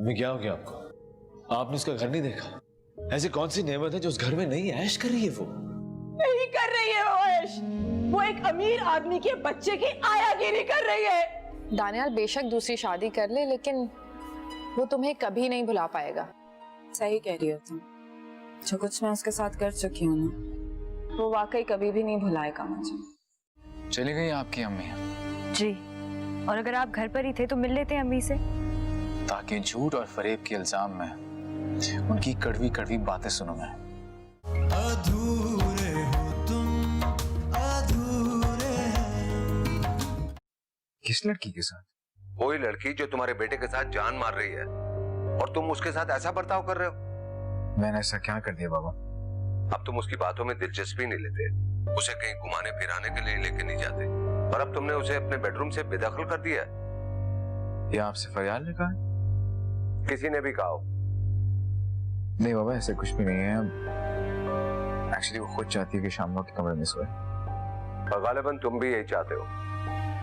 अम्मी क्या हो गया आपको? आपने उसका घर नहीं देखा? ऐसी कौन सी नेमत है जो उस घर में नहीं ऐश कर रही है? वो नहीं कर रही है वो ऐश, वो एक अमीर आदमी के बच्चे की आयागिरी कर रही है। दानियाल बेशक दूसरी शादी कर ले, लेकिन वो तुम्हें कभी नहीं भुला पाएगा। सही कह रही हो तुम। जो कुछ मैं उसके साथ कर चुकी हूँ ना, वो वाकई कभी भी नहीं भुलाएगा मुझे। चली गई आपकी अम्मी? जी, और अगर आप घर पर ही थे तो मिल लेते अम्मी से। ताकि झूठ और फरेब के इल्जाम में उनकी कड़वी कड़वी बातें सुनूं मैं। अधूरे हो तुम, अधूरे किस लड़की के साथ? वही लड़की जो तुम्हारे बेटे के साथ जान मार रही है, और तुम उसके साथ ऐसा बर्ताव कर रहे हो। मैंने ऐसा क्या कर दिया बाबा? अब तुम उसकी बातों में दिलचस्पी नहीं लेते, उसे कहीं घुमाने फिराने के लिए लेके नहीं जाते, और अब तुमने उसे अपने बेडरूम से बेदखल कर दिया है। ये आपसे फरियाद ने कहा? किसी ने भी कहा हो? नहीं बाबा, ऐसे कुछ भी नहीं है। एक्चुअली वो खुद चाहती है कि शाम के कमरे में सोए। और गालिबन तुम भी यही चाहते हो।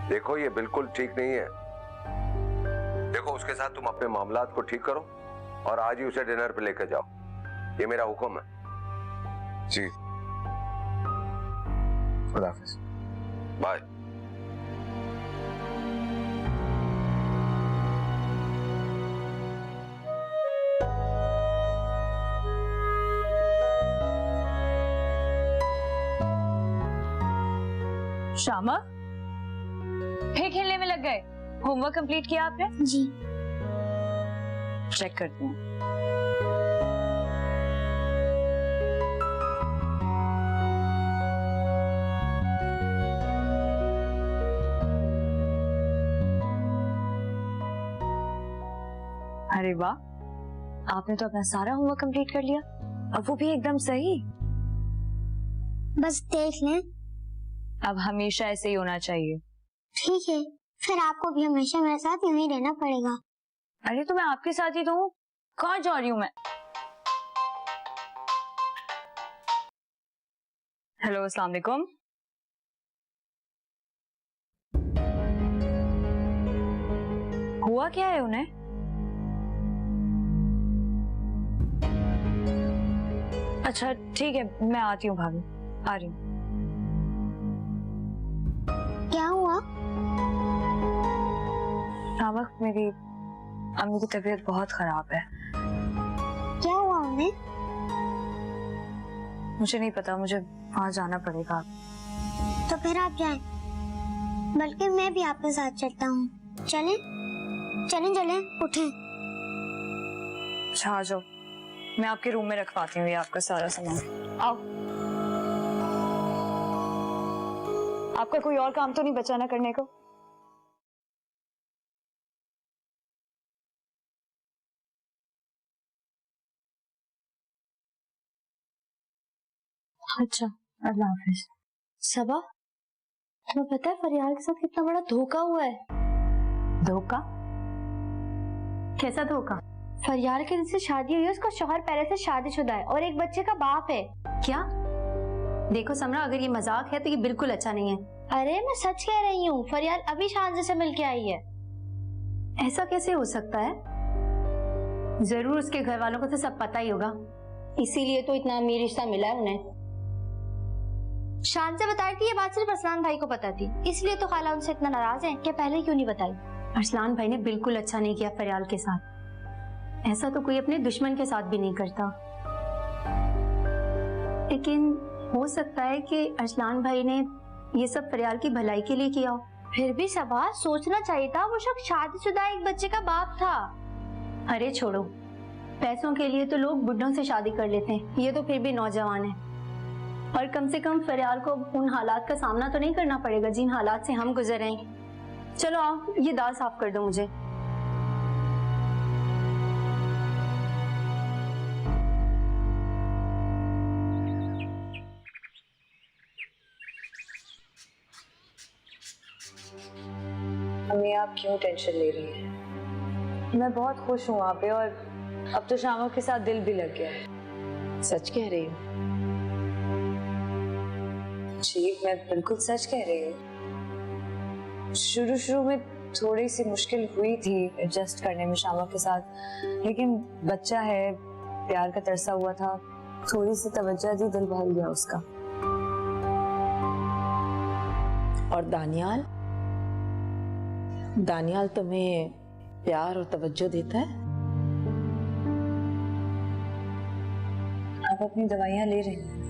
देखो ये बिल्कुल ठीक नहीं है। देखो उसके साथ तुम अपने मामलात को ठीक करो और आज ही उसे डिनर पे लेकर जाओ, ये मेरा हुक्म है। जी, खुदा हाफिज। बाय। श्यामा, फिर खेलने में लग गए? होमवर्क कंप्लीट किया आपने? जी। चेक करती हूँ। अरे वाह, आपने तो अपना सारा होमवर्क कंप्लीट कर लिया, और वो भी एकदम सही। बस देख लें। अब हमेशा ऐसे ही होना चाहिए। ठीक है, फिर आपको भी हमेशा मेरे साथ यूं ही रहना पड़ेगा। अरे तो मैं आपके साथ ही तो हूँ, कहाँ जा रही हूँ मैं? हेलो, अस्सलाम वालेकुम। हुआ क्या है उन्हें? अच्छा ठीक है, मैं आती हूँ भाभी, आ रही हूँ। क्या हुआ? नामक, मेरी अम्मी की तबीयत बहुत खराब है। क्या हुआ उन्हें? मुझे नहीं पता, मुझे वहां जाना पड़ेगा। तो फिर आप जाएं, बल्कि मैं भी आपके साथ चलता हूँ। चलें? चलें चलें, उठें। अच्छा आ जाओ, मैं आपके रूम में रखवाती हूँ ये आपका सारा सामान। आओ। आपका कोई और काम तो नहीं बचा ना करने को? अच्छा, अल्लाह हाफिज। सबा, तुम्हें पता है फरियाल के साथ कितना बड़ा धोखा हुआ है? धोखा? कैसा धोखा? फरियाल के जिससे शादी हुई है, उसका शौहर पहले से शादीशुदा है और एक बच्चे का बाप है। क्या? देखो समरा, अगर ये मजाक है तो ये बिल्कुल अच्छा नहीं है। अरे मैं सच कह रही हूँ, फरियाल अभी शादी से मिल के आई है। ऐसा कैसे हो सकता है? जरूर उसके घर वालों को तो सब पता ही होगा, इसीलिए तो इतना अमीर रिश्ता मिला है उन्हें। शान से बताई थी ये बात सिर्फ अरसलान भाई को पता थी, इसलिए तो खाला उनसे इतना नाराज है कि पहले क्यों नहीं बताई। अरसलान भाई ने बिल्कुल अच्छा नहीं किया फरियाल के साथ, ऐसा तो कोई अपने दुश्मन के साथ भी नहीं करता। लेकिन हो सकता है कि अरसलान भाई ने ये सब फरियाल की भलाई के लिए किया हो। फिर भी सबा, सोचना चाहिए था, वो शख्स शादीशुदा एक बच्चे का बाप था। अरे छोड़ो, पैसों के लिए तो लोग बुढ़ों से शादी कर लेते हैं, ये तो फिर भी नौजवान है। और कम से कम फरियाल को उन हालात का सामना तो नहीं करना पड़ेगा जिन हालात से हम गुजर रहे हैं। चलो आओ, ये दाल साफ कर दो मुझे। अम्मी, आप क्यों टेंशन ले रही हैं? मैं बहुत खुश हूँ वहाँ पे, और अब तो शामों के साथ दिल भी लग गया है। सच कह रही हूँ? जी, मैं बिल्कुल सच कह रही हूँ। शुरू में थोड़ी सी मुश्किल हुई थी एडजस्ट करने में शामा के साथ, लेकिन बच्चा है, प्यार का तरसा हुआ था, थोड़ी सी तवज्जो दी, दिल बहल गया उसका। और दानियाल, दानियाल तुम्हें प्यार और तवज्जो देता है? आप अपनी दवाइयां ले रही हैं?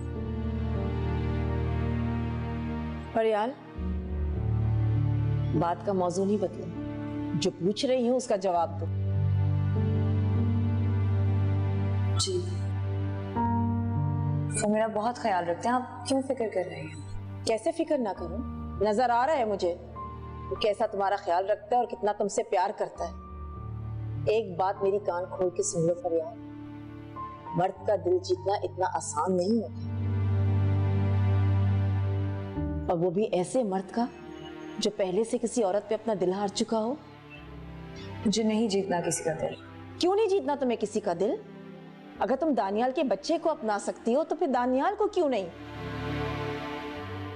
फरियाल, बात का मौजू नहीं बदलो, जो पूछ रही हूँ उसका जवाब दो। जी, वो मेरा बहुत ख्याल रखते हैं, आप क्यों फिक्र कर रहे हैं? कैसे फिक्र ना करूं? नजर आ रहा है मुझे वो कैसा तुम्हारा ख्याल रखता है और कितना तुमसे प्यार करता है। एक बात मेरी कान खोल के सुन लो फरियाल, मर्द का दिल जीतना इतना आसान नहीं होता, और वो भी ऐसे मर्द का जो पहले से किसी औरत पे अपना दिल हार चुका हो। मुझे नहीं जीतना किसी का दिल। क्यों नहीं जीतना तुम्हें किसी का दिल? अगर तुम दानियाल के बच्चे को अपना सकती हो तो फिर दानियाल को क्यों नहीं?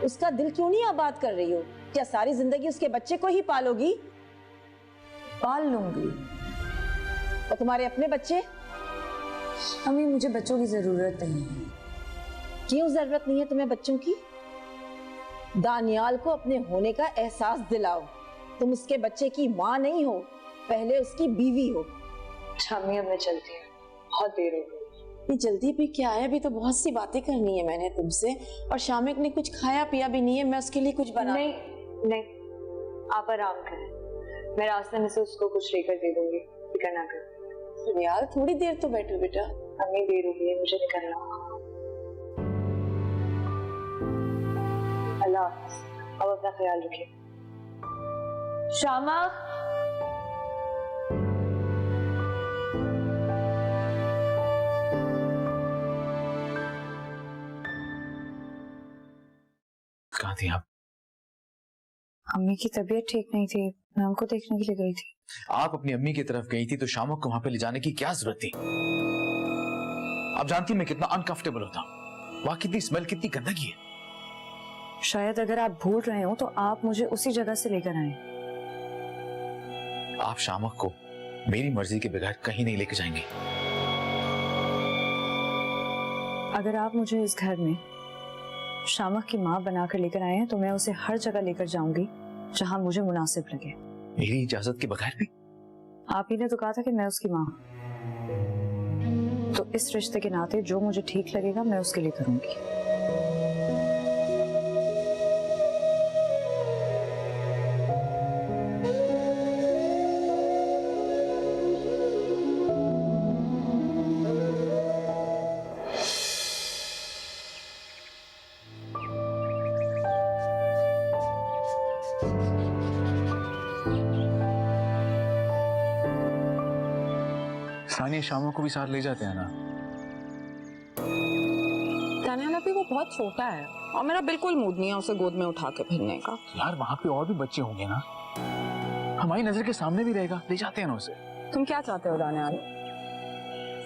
उसका दिल क्यों नहीं आबाद कर रही हो? क्या सारी जिंदगी उसके बच्चे को ही पालोगी? पाल लूंगी। और तुम्हारे अपने बच्चे? अम्मी, मुझे बच्चों की जरूरत नहीं है। क्यों जरूरत नहीं है तुम्हें बच्चों की? दानियाल को अपने होने का एहसास दिलाओ। तुम उसके बच्चे की माँ नहीं हो, पहले उसकी बीवी हो। अम्मी, अब मैं चलती हूँ, बहुत देर हो गई। ये जल्दी भी क्या है? अभी तो बहुत सी बातें करनी है मैंने तुमसे, और शामिक ने कुछ खाया पिया भी नहीं है। मैं उसके लिए कुछ बना नहीं, आप आराम करें, मैं रास्ते में से उसको कुछ लेकर दे दूंगी, फिक्र ना करें। यार थोड़ी देर तो बैठो बेटा। अम्मी, देर हो गई है, मुझे निकलना होगा। अल्लाह हाफ़िज़, अब अपना ख्याल रखिए। शामा, कहाँ थी आप? अम्मी की तबीयत ठीक नहीं थी, मैं उनको देखने के लिए गई थी। आप अपनी अम्मी की तरफ गई थी तो शामक को वहां पे ले जाने की क्या जरूरत थी? आप जानती मैं कितना अनकंफर्टेबल होता हूँ, वहां कितनी स्मेल, कितनी गंदगी है। शायद अगर आप भूल रहे हो तो आप मुझे उसी जगह से लेकर आए। आप शामक को मेरी मर्जी के बगैर कहीं नहीं लेके जाएंगे। अगर आप मुझे इस घर में शामक की माँ बनाकर लेकर आए हैं तो मैं उसे हर जगह लेकर जाऊंगी जहां मुझे मुनासिब लगे। मेरी इजाजत के बगैर भी? आप ही ने तो कहा था कि मैं उसकी माँ, तो इस रिश्ते के नाते जो मुझे ठीक लगेगा मैं उसके लिए करूंगी। सानिया शामों को भी साथ ले जाते हैं ना? दानियाल अभी वो बहुत छोटा है और मेरा बिल्कुल मूड नहीं है उसे गोद में उठा के फिरने का। यार वहां पे और भी बच्चे होंगे ना, हमारी नजर के सामने भी रहेगा, ले जाते हैं ना उसे। तुम क्या चाहते हो दानियाल?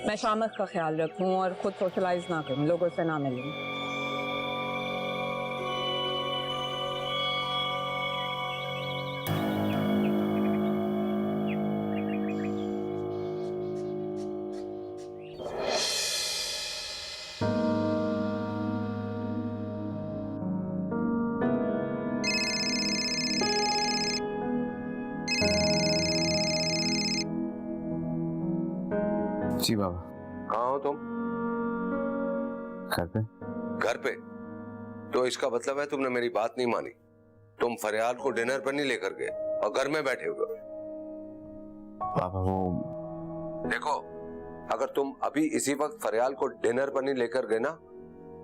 मैं शामक का ख्याल रखूं और खुद सोशलाइज ना करूं, लोगों से ना मिलूं। जी बाबा। कहाँ हो तुम? घर पे। घर पे? तो इसका मतलब है तुमने मेरी बात नहीं मानी। तुम फरियाल को डिनर पर नहीं लेकर गए और घर में बैठे हुए। बाबा वो देखो, अगर तुम अभी इसी वक्त फरियाल को डिनर पर नहीं लेकर गए ना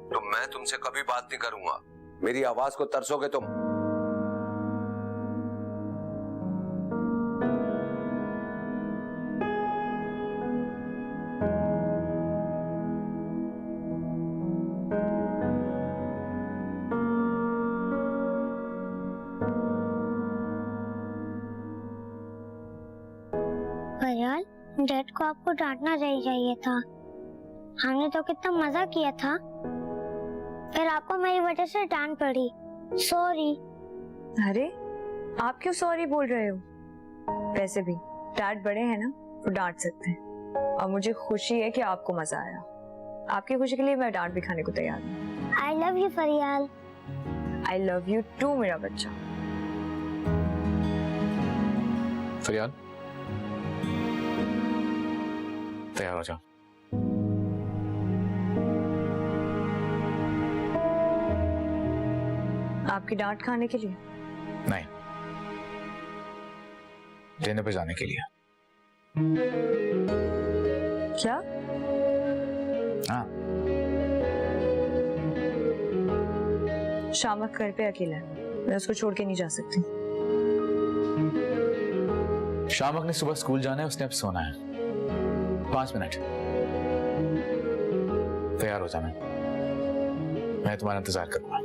तो मैं तुमसे कभी बात नहीं करूंगा। मेरी आवाज को तरसोगे तुम। फरियाल, डैड को आपको डांटना नहीं चाहिए था। हमने तो कितना मजा किया था, फिर आपको मेरी वजह से डांट पड़ी। सॉरी। अरे आप क्यों सॉरी बोल रहे हो? वैसे भी डैड बड़े हैं ना, वो डांट सकते हैं। और मुझे खुशी है कि आपको मजा आया। आपकी खुशी के लिए मैं डांट भी खाने को तैयार हूँ। I love you Fariyal. I love you too मेरा बच्चा। फरियाद, तैयार हो जाओ। आपकी डांट खाने के लिए? नहीं, डिनर पे जाने के लिए। क्या? हाँ। शामक घर पे अकेला है, मैं उसको छोड़ के नहीं जा सकती। शामक ने सुबह स्कूल जाना है, उसने अब सोना है। 5 मिनट। तैयार हो जाना, मैं तुम्हारा इंतजार करूंगा।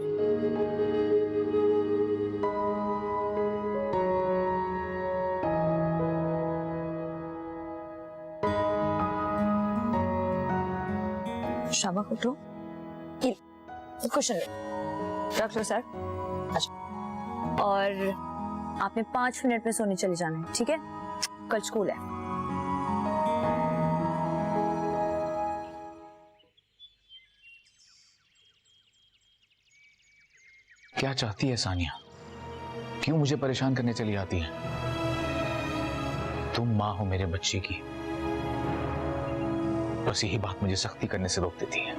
शामक उठो, क्वेश्चन रख लो सर। और आपने 5 मिनट में सोने चले जाना है, ठीक है? कल स्कूल है। क्या चाहती है सानिया? क्यों मुझे परेशान करने चली आती है? तुम मां हो मेरे बच्चे की, बस यही बात मुझे सख्ती करने से रोक देती है।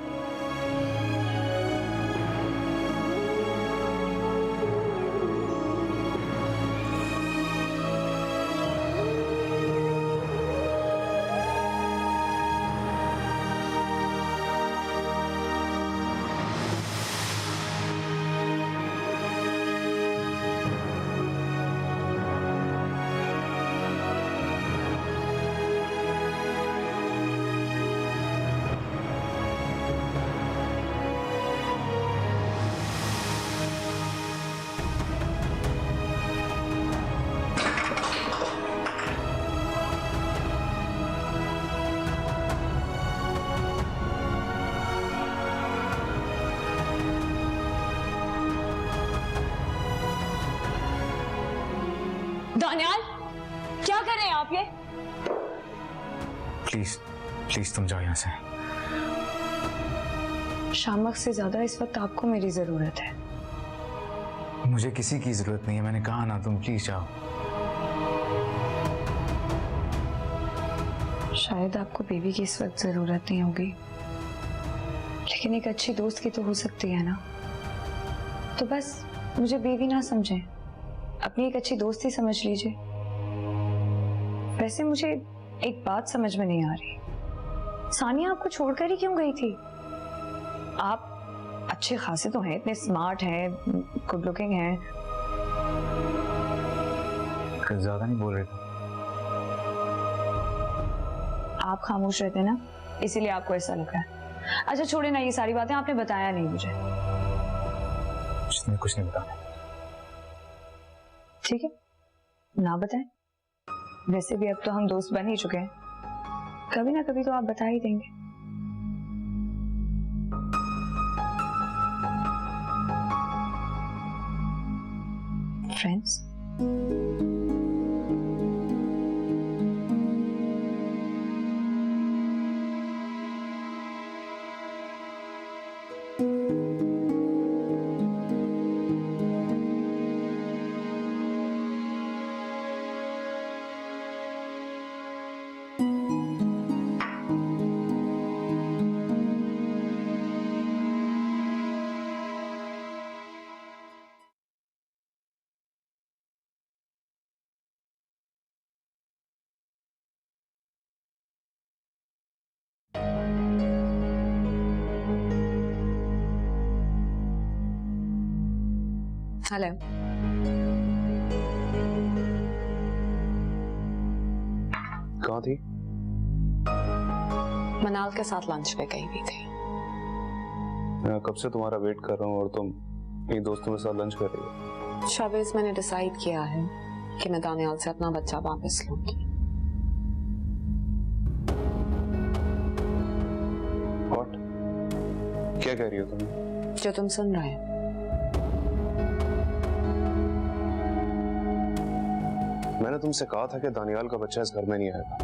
दानियाल, क्या कर रहे हैं आप ये? प्लीज प्लीज तुम जाओ यहां से। शामक से ज्यादा इस वक्त आपको मेरी जरूरत है। मुझे किसी की जरूरत नहीं है, मैंने कहा ना, तुम प्लीज जाओ। शायद आपको बेबी की इस वक्त जरूरत नहीं होगी, लेकिन एक अच्छी दोस्त की तो हो सकती है ना। तो बस मुझे बेबी ना समझें, अपनी एक अच्छी दोस्ती समझ लीजिए। वैसे मुझे एक बात समझ में नहीं आ रही, सानिया आपको छोड़कर ही क्यों गई थी? आप अच्छे खासे तो हैं, इतने स्मार्ट हैं, गुड लुकिंग हैं। ज्यादा नहीं बोल रहे थे। आप खामोश रहते ना, इसीलिए आपको ऐसा लग रहा है। अच्छा छोड़े ना, ये सारी बातें आपने बताया नहीं मुझे। कुछ नहीं बताया। ठीक है, ना बताएं। वैसे भी अब तो हम दोस्त बन ही चुके हैं, कभी ना कभी तो आप बता ही देंगे। Friends, hello. कहाँ थी? मनाल के साथ लंच पे गई हुई थी। मैं कब से तुम्हारा वेट कर रहा हूँ और तुम अपनी दोस्तों के साथ लंच कर रही हो। शाबिज, मैंने डिसाइड किया है कि मैं दानियाल से अपना बच्चा वापस लूंगी। What? क्या कह रही हो तुम? जो तुम सुन रहे हो। मैंने तुमसे कहा था कि दानियाल का बच्चा इस घर में नहीं आएगा।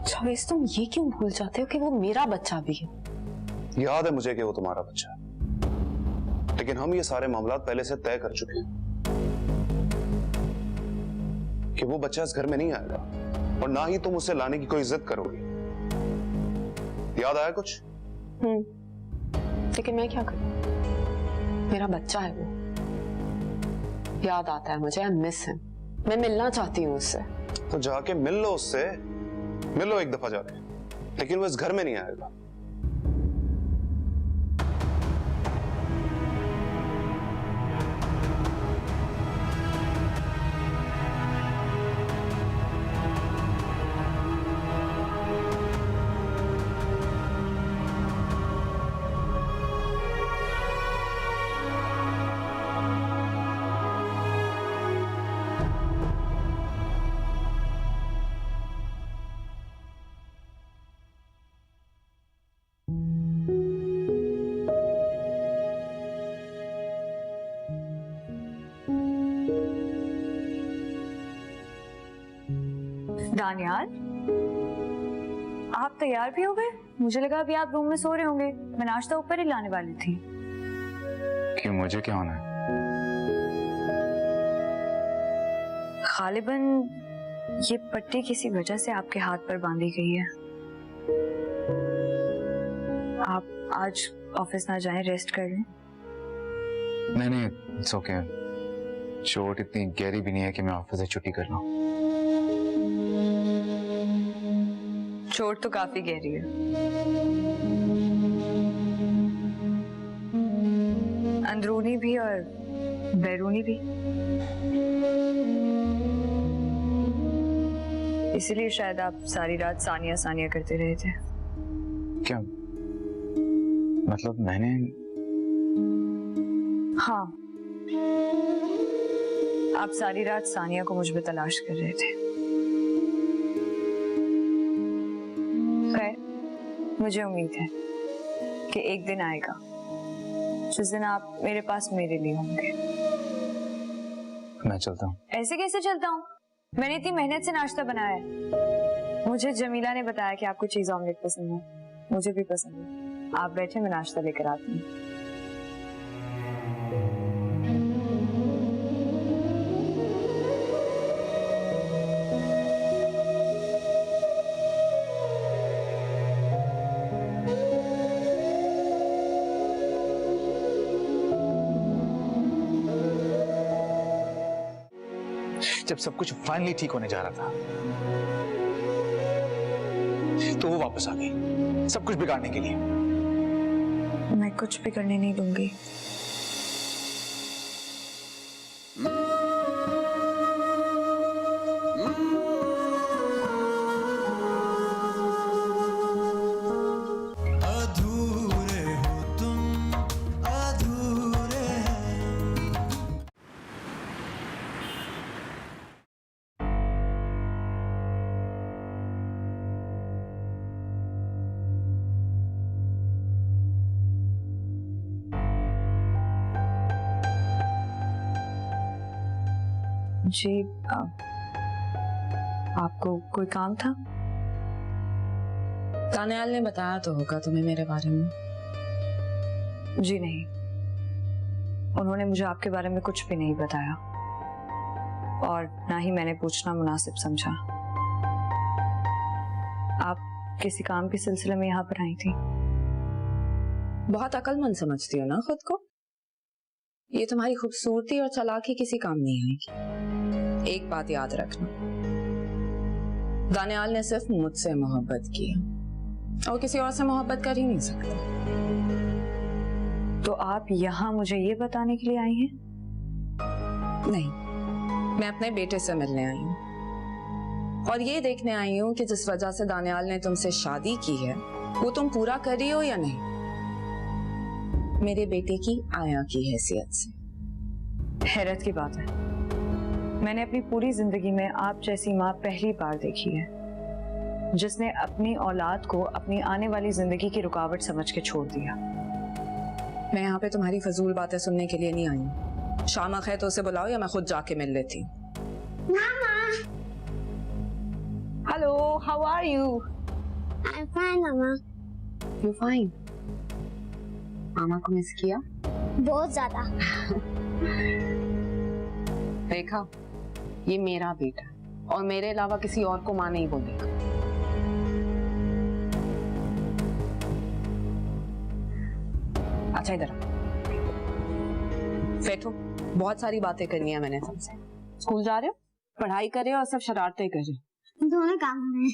जावेद, तुम ये क्यों भूल जाते हो कि वो मेरा बच्चा भी है? याद है मुझे कि वो तुम्हारा बच्चा है, लेकिन हम ये सारे मामला पहले से तय कर चुके हैं कि वो बच्चा इस घर में नहीं आएगा और ना ही तुम उसे लाने की कोई जिद करोगी। याद आया कुछ? लेकिन मैं क्या करूं? मेरा बच्चा है वो। याद आता है मुझे, आई मिस हिम। मैं मिलना चाहती हूँ उससे। तो जाके मिल लो उससे, मिल लो एक दफा जाके, लेकिन वो इस घर में नहीं आएगा। दानियाल, आप तैयार भी हो गए? मुझे लगा अभी आप रूम में सो रहे होंगे। मैं नाश्ता ऊपर ही लाने वाली थी। क्यों, मुझे क्या होना है? गालिबन ये पट्टी किसी वजह से आपके हाथ पर बांधी गई है। आप आज ऑफिस ना जाएं, रेस्ट कर लें। नहीं, इट्स ओके। चोट इतनी गहरी भी नहीं है कि मैं ऑफिस से छुट्टी कर लूं। चोट तो काफी गहरी है। अंदरूनी भी और बैरूनी भी। इसीलिए शायद आप सारी रात सानिया सानिया करते रहे थे। क्या मतलब? मैंने? हाँ, आप सारी रात सानिया को मुझ में तलाश कर रहे थे। मुझे उम्मीद है कि एक दिन आएगा जिस दिन आप मेरे पास मेरे लिए होंगे। मैं चलता हूँ। ऐसे कैसे चलता हूँ? मैंने इतनी मेहनत से नाश्ता बनाया है। मुझे जमीला ने बताया कि आपको चीज ऑमलेट पसंद है, मुझे भी पसंद है। आप बैठे, मैं नाश्ता लेकर आती हूँ। जब सब कुछ फाइनली ठीक होने जा रहा था तो वो वापस आ गई, सब कुछ बिगाड़ने के लिए। मैं कुछ भी करने नहीं दूंगी। जी, आपको कोई काम था? दानियाल ने बताया तो होगा तुम्हें मेरे बारे में। जी नहीं, उन्होंने मुझे आपके बारे में कुछ भी नहीं बताया और ना ही मैंने पूछना मुनासिब समझा। आप किसी काम के सिलसिले में यहाँ पर आई थी? बहुत अक्लमंद समझती हो ना खुद को? ये तुम्हारी खूबसूरती और चालाकी किसी काम नहीं आएगी। एक बात याद रखना, दानियाल ने सिर्फ मुझसे मोहब्बत की है और किसी और से मोहब्बत कर ही नहीं सकता। तो आप यहाँ मुझे ये बताने के लिए आई हैं? नहीं, मैं अपने बेटे से मिलने आई हूँ और ये देखने आई हूँ कि जिस वजह से दानियाल ने तुमसे शादी की है वो तुम पूरा कर रही हो या नहीं, मेरे बेटे की आया की हैसियत से। हैरत की बात है, मैंने अपनी पूरी जिंदगी में आप जैसी माँ पहली बार देखी है जिसने अपनी औलाद को अपनी आने वाली जिंदगी की रुकावट समझ के छोड़ दिया। मैं यहाँ पे तुम्हारी फजूल बातें सुनने के लिए नहीं आई हूँ। शामक है तो उसे बुलाओ या मैं खुद जाके मिल लेती हूँ। मामा hello, how are you? I'm fine, मामा। You fine? मामा को मिस किया? बहुत ज्यादा। देखा, ये मेरा बेटा है और मेरे अलावा किसी और को माँ नहीं बोलेगा। अच्छा इधर बैठो, बहुत सारी बातें करनी है मैंने तुमसे। स्कूल जा रहे हो, पढ़ाई कर रहे हो और सब शरारतें कर रहे हो? दोनों काम में।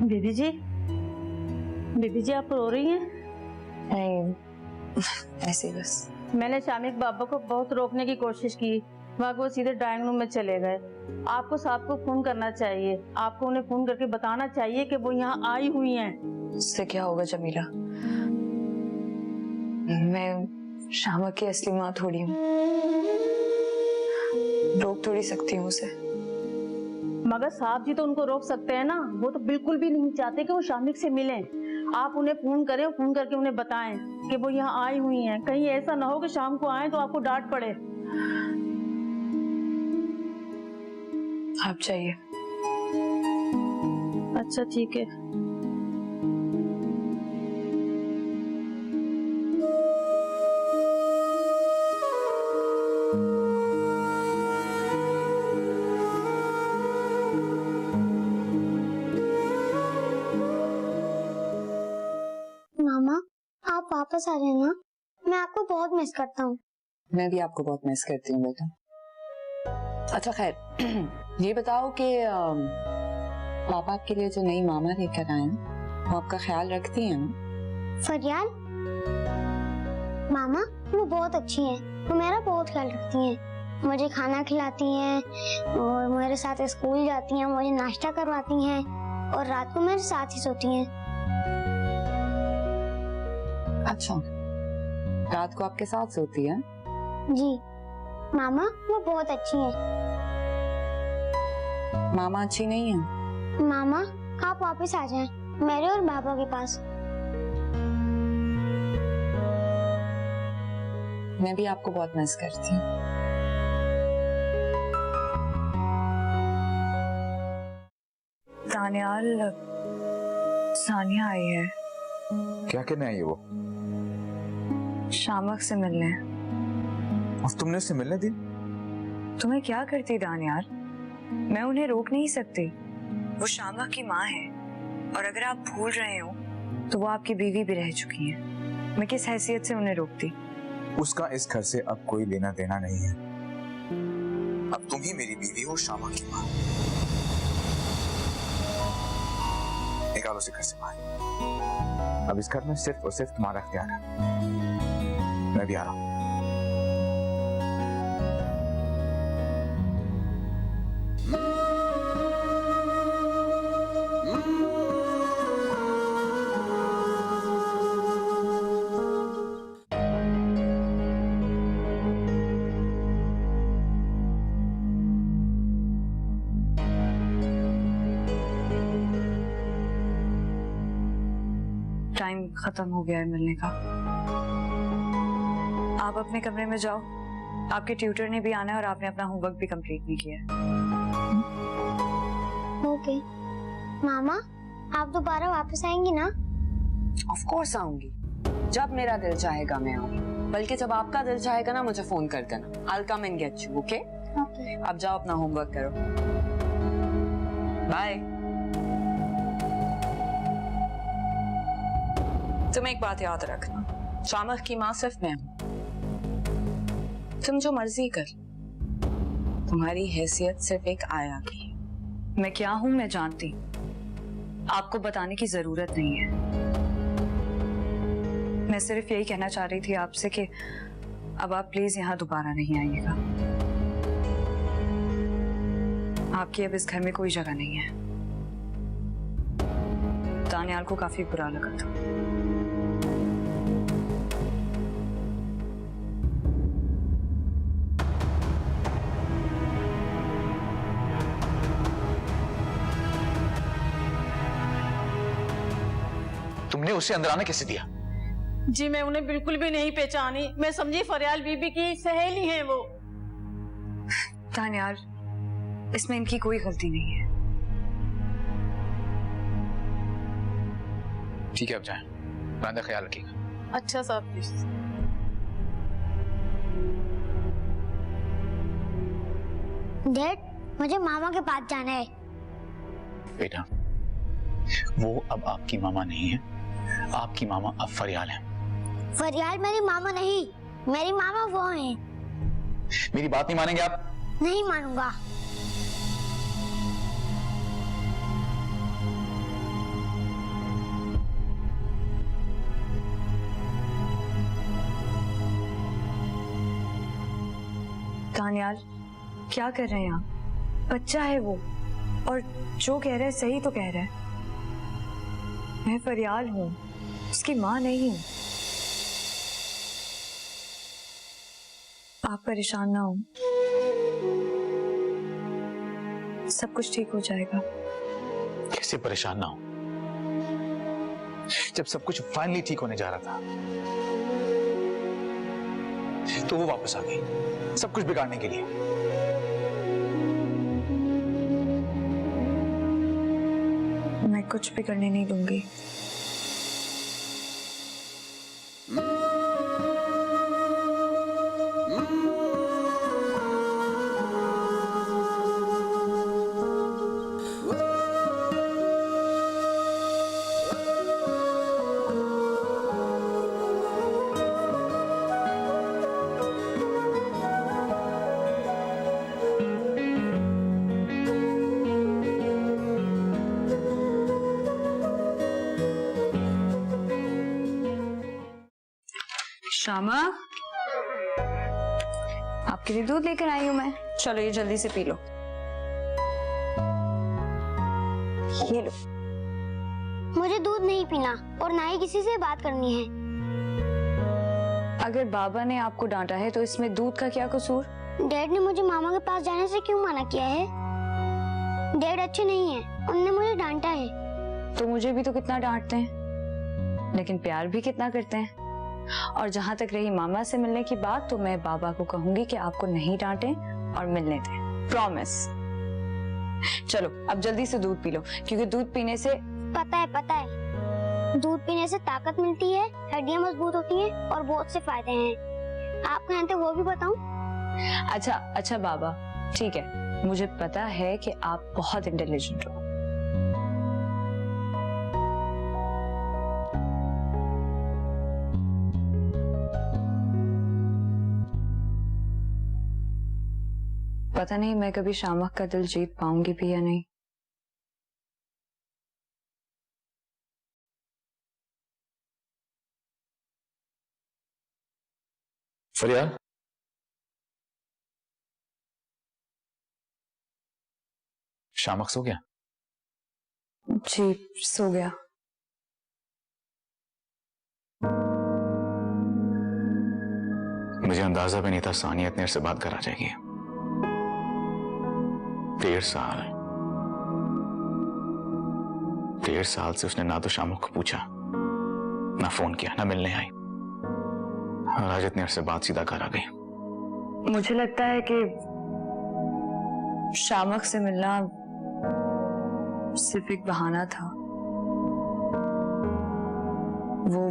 बीबी जी आप रो रही हैं? नहीं, ऐसे बस। मैंने शामिक बाबा को बहुत रोकने की कोशिश की, वहाँ वो सीधे ड्राइंग रूम में चले गए। आपको साहब को फोन करना चाहिए, आपको उन्हें फोन करके बताना चाहिए कि वो यहाँ आई हुई हैं। उससे क्या होगा जमीला? मैं शामक की असली माँ थोड़ी हूँ, रोक थोड़ी सकती हूँ उसे। मगर साहब जी तो उनको रोक सकते हैं ना, वो तो बिल्कुल भी नहीं चाहते कि वो शामिक से मिलें। आप उन्हें फोन करें, फोन करके उन्हें बताएं कि वो यहाँ आई हुई हैं। कहीं ऐसा ना हो कि शाम को आए तो आपको डांट पड़े। आप चाहिए? अच्छा ठीक है। मामा आप वापस आ जाना, मैं आपको बहुत मिस करता हूँ। मैं भी आपको बहुत मिस करती हूँ बेटा। अच्छा खैर, ये बताओ कि पापा आपके लिए जो नई मामा लेकर आए हैं वो आपका ख्याल रखती हैं ना? फरियाल मामा वो बहुत अच्छी हैं, वो मेरा बहुत ख्याल रखती हैं, मुझे खाना खिलाती हैं और मेरे साथ स्कूल जाती हैं, मुझे नाश्ता करवाती हैं और रात को मेरे साथ ही सोती हैं। अच्छा, रात को आपके साथ सोती है? जी मामा वो बहुत अच्छी हैं। मामा अच्छी नहीं है? मामा आप वापस आ जाएं मेरे और बाबा के पास। मैं भी आपको बहुत मिस करती हूँ। दानियाल, सानिया आई है। क्या कहने आई है वो? शामक से मिलने। और तुमने उससे मिलने दी? तुम्हें क्या करती दानियाल, मैं उन्हें रोक नहीं सकती। वो शामक की माँ है और अगर आप भूल रहे हो तो वो आपकी बीवी भी रह चुकी है। मैं किस हैसियत से उन्हें रोकती? उसका इस घर से अब कोई लेना देना नहीं है। अब तुम ही मेरी बीवी हो, शामा की माँ। निकालो उसे घर से बाहर। अब इस घर में सिर्फ और सिर्फ तुम्हारा अख्तियार है। मैं भी आ रहा हूं। टाइम खत्म हो गया है मिलने का। आप अपने कमरे में जाओ, आपके ट्यूटर ने भी आना है और आपने अपना होमवर्क भी कंप्लीट नहीं किया है। ओके। मामा, आप दोबारा वापस आएंगी ना? ऑफ कोर्स आऊंगी, जब मेरा दिल चाहेगा मैं आऊंगी, बल्कि जब आपका दिल चाहेगा ना मुझे फोन कर देना। I'll come and get you, okay? Okay. अब जाओ अपना होमवर्क करो। बाय। तुम एक बात याद रखना, शामक की माँ सिर्फ मैं हूं। तुम जो मर्जी कर, तुम्हारी हैसियत सिर्फ एक आया की है। मैं क्या हूं मैं जानती, आपको बताने की जरूरत नहीं है। मैं सिर्फ यही कहना चाह रही थी आपसे कि अब आप प्लीज यहाँ दोबारा नहीं आइएगा। आपकी अब इस घर में कोई जगह नहीं है। दानियाल को काफी बुरा लगा था। तुमने उसे अंदर आने कैसे दिया? जी मैं उन्हें बिल्कुल भी नहीं पहचानी, मैं समझी फरियाल बीबी की सहेली है वो। दानियाल, इसमें इनकी कोई गलती नहीं है। ठीक है, अब जाएं। अपना ख्याल रखिएगा। अच्छा साहब प्लीज। डैड, मुझे मामा के पास जाना है। बेटा, वो अब आपकी मामा नहीं है, आपकी मामा अब फरियाल है। फरियाल मेरी मामा नहीं, मेरी मामा वो है। मेरी बात नहीं मानेंगे आप? नहीं मानूंगा। दानियाल, क्या कर रहे हैं आप? बच्चा है वो, और जो कह रहा है सही तो कह रहा है। मैं फरियाल हूँ, उसकी माँ नहीं हूँ। आप परेशान ना हो, सब कुछ ठीक हो जाएगा। कैसे परेशान ना हो, जब सब कुछ फाइनली ठीक होने जा रहा था तो वो वापस आ गई सब कुछ बिगाड़ने के लिए। मैं कुछ भी करने नहीं दूंगी। शामा, आपके लिए दूध लेकर आई हूं मैं। चलो ये जल्दी से पी लो। ये लो। मुझे दूध नहीं पीना और ना ही किसी से बात करनी है। अगर बाबा ने आपको डांटा है तो इसमें दूध का क्या कसूर? डैड ने मुझे मामा के पास जाने से क्यों मना किया है? डैड अच्छे नहीं हैं, उन्होंने मुझे डांटा है। तो मुझे भी तो कितना डांटते हैं, लेकिन प्यार भी कितना करते हैं। और जहां तक रही मामा से मिलने की बात, तो मैं बाबा को कहूंगी कि आपको नहीं डांटे और मिलने दें। प्रॉमिस। चलो अब जल्दी से दूध पी लो, क्योंकि दूध पीने से पता है दूध पीने से ताकत मिलती है, हड्डियां मजबूत होती हैं और बहुत से फायदे हैं। आप कहें तो वो भी बताऊं? अच्छा बाबा, ठीक है, मुझे पता है कि आप बहुत इंटेलिजेंट हो। पता नहीं मैं कभी शामक का दिल जीत पाऊंगी भी या नहीं। फरियाल, शामक सो गया? जी सो गया। मुझे अंदाजा भी नहीं था सानिया इतने से बात करा जाएगी। 1.5 साल से उसने ना तो शामक को पूछा, ना फोन किया, ना मिलने आई। और आज इतने अरसे बाद सीधा घर आ गई। मुझे लगता है कि शामक से मिलना सिर्फ एक बहाना था। वो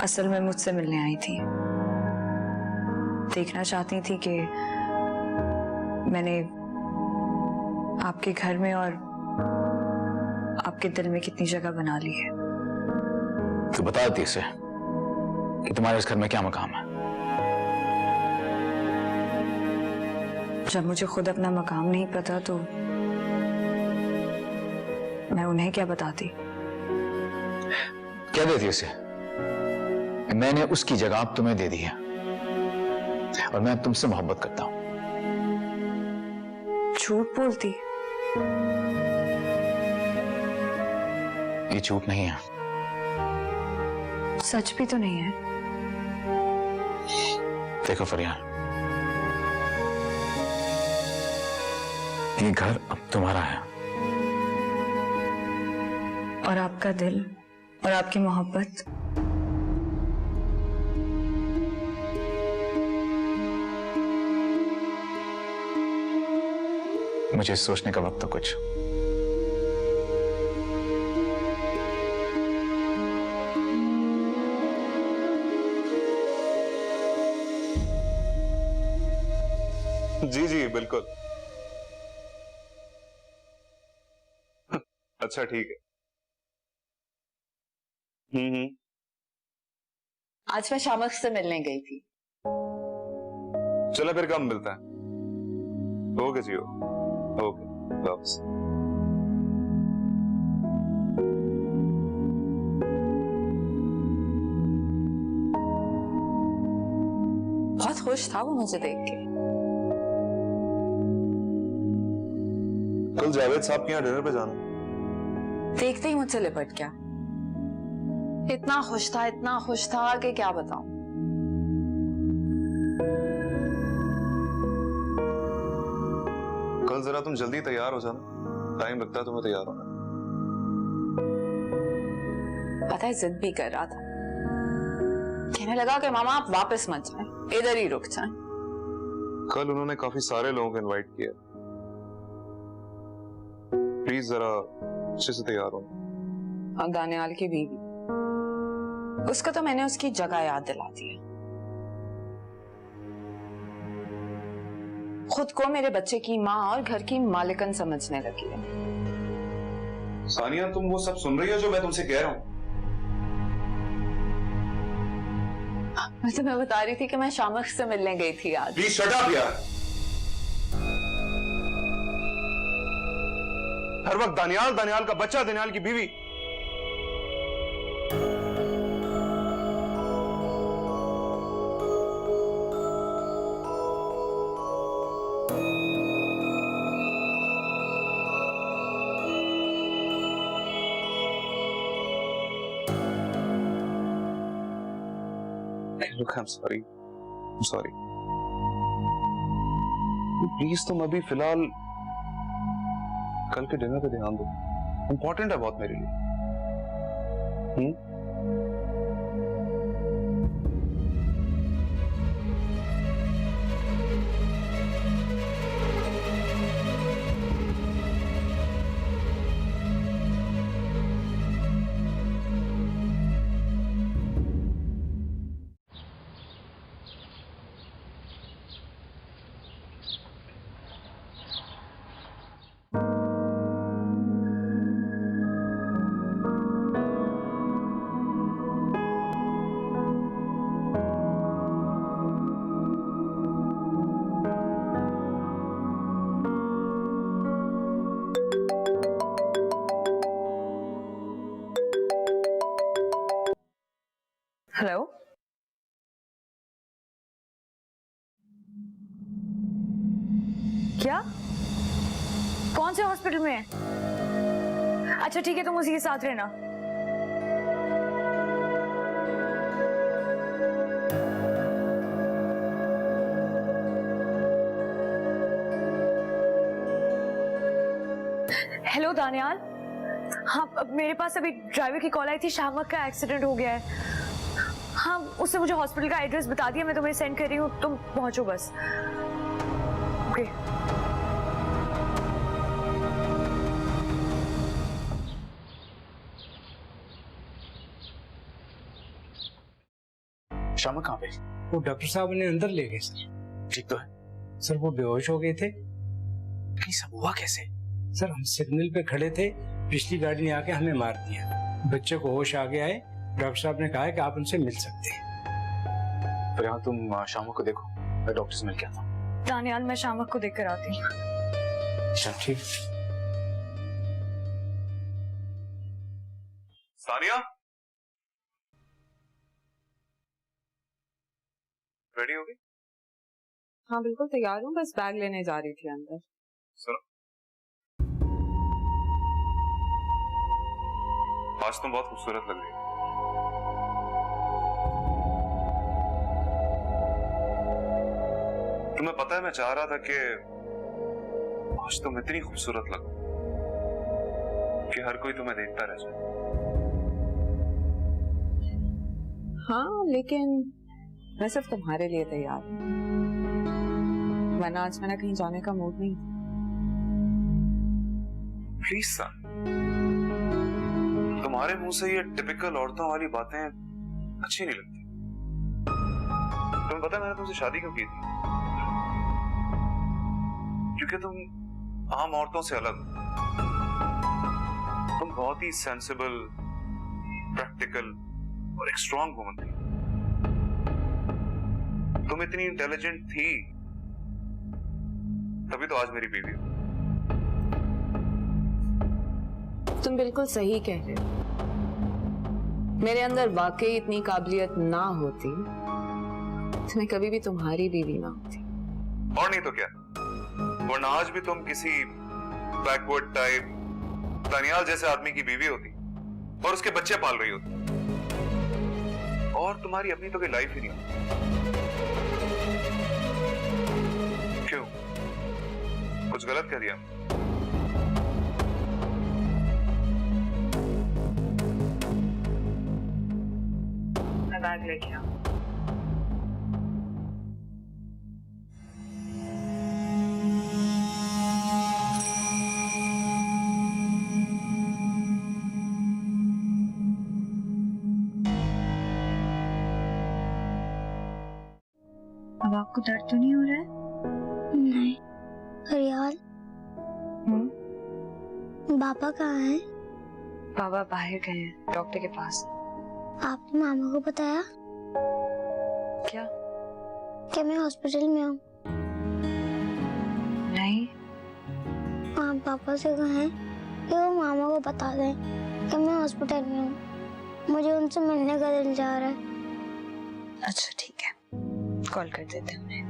असल में मुझसे मिलने आई थी, देखना चाहती थी कि मैंने आपके घर में और आपके दिल में कितनी जगह बना ली है। तो बता देती इसे कि तुम्हारे इस घर में क्या मकाम है। जब मुझे खुद अपना मकाम नहीं पता तो मैं उन्हें क्या बताती। क्या देती उसे? मैंने उसकी जगह अब तुम्हें दे दी है और मैं अब तुमसे मोहब्बत करता हूं। झूठ बोलती। ये झूठ नहीं है, सच भी तो नहीं है। देखो फरियाद, ये घर अब तुम्हारा है और आपका दिल और आपकी मोहब्बत मुझे सोचने का वक्त तो कुछ। जी जी बिल्कुल। अच्छा ठीक है। आज मैं शामक से मिलने गई थी। चलो फिर कब मिलता है? ओके जी ओके वापस। बहुत खुश था वो मुझे देख के। कल जावेद साहब के यहाँ डिनर पे जाना। देखते ही मुझसे लिपट गया। इतना खुश था कि क्या बताऊं। कल जरा तुम जल्दी तैयार हो जाना, टाइम लगता है तुम्हें तैयार होना। पता है जिद भी कर रहा था, कहने लगा कि मामा आप वापस मत जाएं, इधर ही रुक जाएं। कल उन्होंने काफी सारे लोगों को इनवाइट किया, प्लीज जरा अच्छे से तैयार हो। और दानियाल की बीवी, उसको तो मैंने उसकी जगह याद दिला दी है। खुद को मेरे बच्चे की माँ और घर की मालिकन समझने लगी है। सानिया तुम वो सब सुन रही हो जो मैं तुमसे कह रहा हूँ? मैं तुम्हें बता रही थी कि मैं शामक से मिलने गई थी आज। प्लीज शट अप यार। हर वक्त दानियाल का बच्चा, दानियाल की बीवी। Look, I'm sorry. प्लीज तुम अभी फिलहाल कल के डिनर पे ध्यान दो, इंपॉर्टेंट है बहुत मेरे लिए। हेलो, क्या? कौन से हॉस्पिटल में है? अच्छा ठीक है, तुम उसी के साथ रहना। हेलो दानियाल, हाँ मेरे पास अभी ड्राइवर की कॉल आई थी, शामक का एक्सीडेंट हो गया है। हाँ, उसने मुझे हॉस्पिटल का एड्रेस बता दिया, मैं तुम्हें सेंड कर रही हूँ, तुम पहुंचो बस। ओके। शामा कहाँ पे? वो डॉक्टर साहब ने अंदर ले गए सर। ठीक तो है सर वो बेहोश हो गए थे। ये सब हुआ कैसे? सर हम सिग्नल पे खड़े थे, पिछली गाड़ी ने आके हमें मार दिया। बच्चे को होश आ गया है, डॉक्टर साहब ने कहा है कि आप उनसे मिल सकते हैं। तो यहाँ तुम शामा को देखो, मैं डॉक्टर से मिल के आता हूँ। दानियाल, मैं शामा को देख कर आती हूँ। चल ठीक। सानिया रेडी हो गई? हाँ बिल्कुल तैयार हूँ, बस बैग लेने जा रही थी अंदर। सुनो, आज तुम बहुत खूबसूरत लग रही हो। तुम्हें पता है मैं चाह रहा था कि आज तुम इतनी खूबसूरत लगो कि हर कोई तुम्हें देखता रह जाए। हाँ लेकिन मैं सिर्फ तुम्हारे लिए तैयार हूँ, वरना आज मेरा कहीं जाने का मूड नहीं। प्लीज सन, तुम्हारे मुंह से ये टिपिकल औरतों वाली बातें अच्छी नहीं लगती। तुम्हें पता है मैंने तुमसे शादी क्यों की थी? क्योंकि तुम आम औरतों से अलग हो। तुम बहुत ही सेंसिबल, प्रैक्टिकल और एक स्ट्रॉन्ग वुमन थी। तुम इतनी इंटेलिजेंट थी तभी तो आज मेरी बीवी हो। तुम बिल्कुल सही कह रहे हो। मेरे अंदर वाकई इतनी काबिलियत ना होती तो मैं कभी भी तुम्हारी बीवी ना होती। और नहीं तो क्या, वरना आज भी तुम किसी बैकवर्ड टाइप दानियाल जैसे आदमी की बीवी होती और उसके बच्चे पाल रही होती, और तुम्हारी अपनी तो कोई लाइफ ही नहीं होती। क्यों, कुछ गलत कह दिया? मैं बैग लेके आऊं। अब आपको दर्द तो नहीं हो रहा है? नहीं। फरियाल, पापा कहाँ हैं? बाबा बाहर गए हैं डॉक्टर के पास। आपने मामा को बताया क्या? कि मैं हॉस्पिटल में हूँ? नहीं। आप पापा से कहें कि वो मामा को बता दें कि मैं हॉस्पिटल में हूँ। मुझे उनसे मिलने का दिल चाह रहा है। अच्छा ठीक है, कॉल कर देते हैं उन्हें।